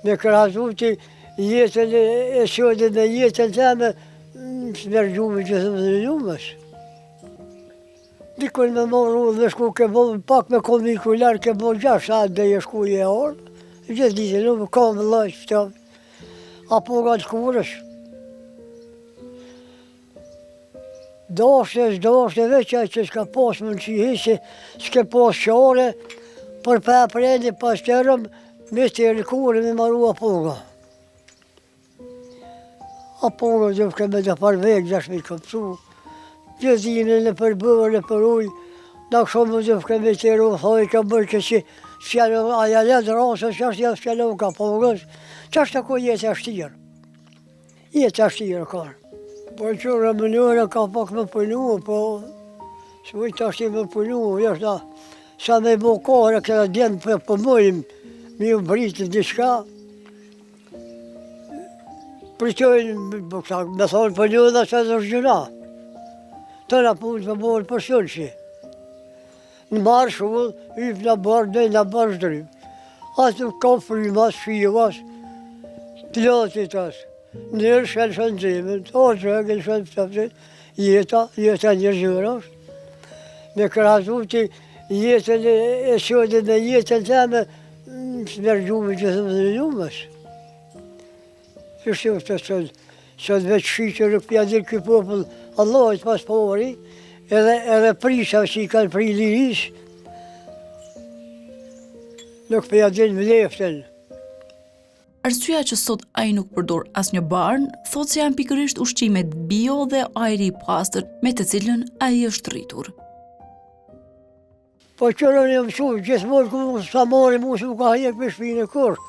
Me krahasu që jetën e shoqe me jetën time, s'mergjume që thëmë dhe njumës. Dikon me morru dhe shku ke bo, pak me komikular ke bo 6 atë dhe je shku je orë. Gjithë ditë nuk kam vëllaj që të apo nga të kurësh. Dashte veç që s'ka pas më në që hisë, s'ke pas qare, për për apreli pas tërëm, me të rikurë me maru apoga. Apoga dhe ke me dhe parvek, dhe shmi këpsu. Gjithë dine në përbërë, në për ujë, në këshomë dhe ke me të ru, thoi ka bërë që fjallë, aja ledë rasë, që është jetë fjallë ka pogës, që është ako jetë ashtirë. Jetë ashtirë ka. Po që rëmënore ka pak me pënu, po së mujtë të ashtirë me pënu, jeshtë da, sa me bo kohë, këta djenë për pëmojmë, mi u britë në diçka. Pritojnë, me thonë pënu dhe se dhe shgjëna. Të në punë të borë për shëllëshi. Në marë shullë, ypë në barë, dhe në barë shdrim. Atë ka frimas, shivas, të latit asë. Nërë shëllë shënë zemën, o që e gëllë shëllë pëtëpësit, jeta njërgjërë është. Me krahasu që jetën e shoqe me jetën time, s'mergjume që thëmë dhe njumës. Kështë është të sëtë veç shqyqë rëpja dhe këj popull, Allahit pas pori, edhe prisha që i kanë pri liris, nuk përja dhe në leftën. Arsyeja që sot ai nuk përdor asnjë barn, thotë se janë pikërisht ushqimet bio dhe ajri i pastër me të cilën ai është rritur. Po qërën e mësu, gjithmonë ku sa mori mu s'u ka hjek për shpinë kur.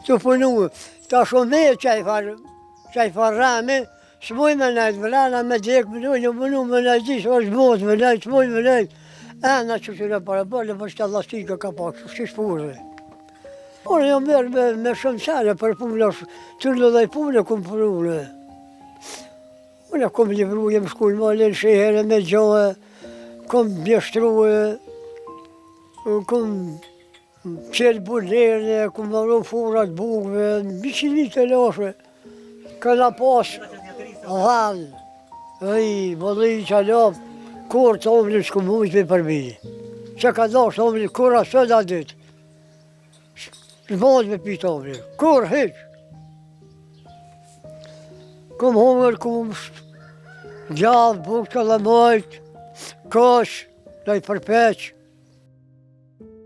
Të punu, ta shumë me qaj farrame, s'moj me nejtë vëllana me dhek më mënu me nejtë disë, është botë me nejtë, s'moj me nejtë. Ena që të në parabole, për që të lastika ka pak, shqish purëve. Unë jam merë me shumë sene për punë, tërnë dhe i punë e kumë punë. Unë e kumë livru, jem shkull ma lenë shehere me gjohë, kumë bjeshtruë, kumë qelë bunerne, kumë marru furat bukve, 100 vitë e lashe. Këna pasë dhallë, mëllë i qalopë, kur të omlin s'ku mujtë me përbini. Që ka dashtë omlin, kur asë da ditë. S'baz me pitë omlin, kur heqë. Kumë hongër, kumë gjallë, bukë të lamajtë, kosh, da i përpeqë.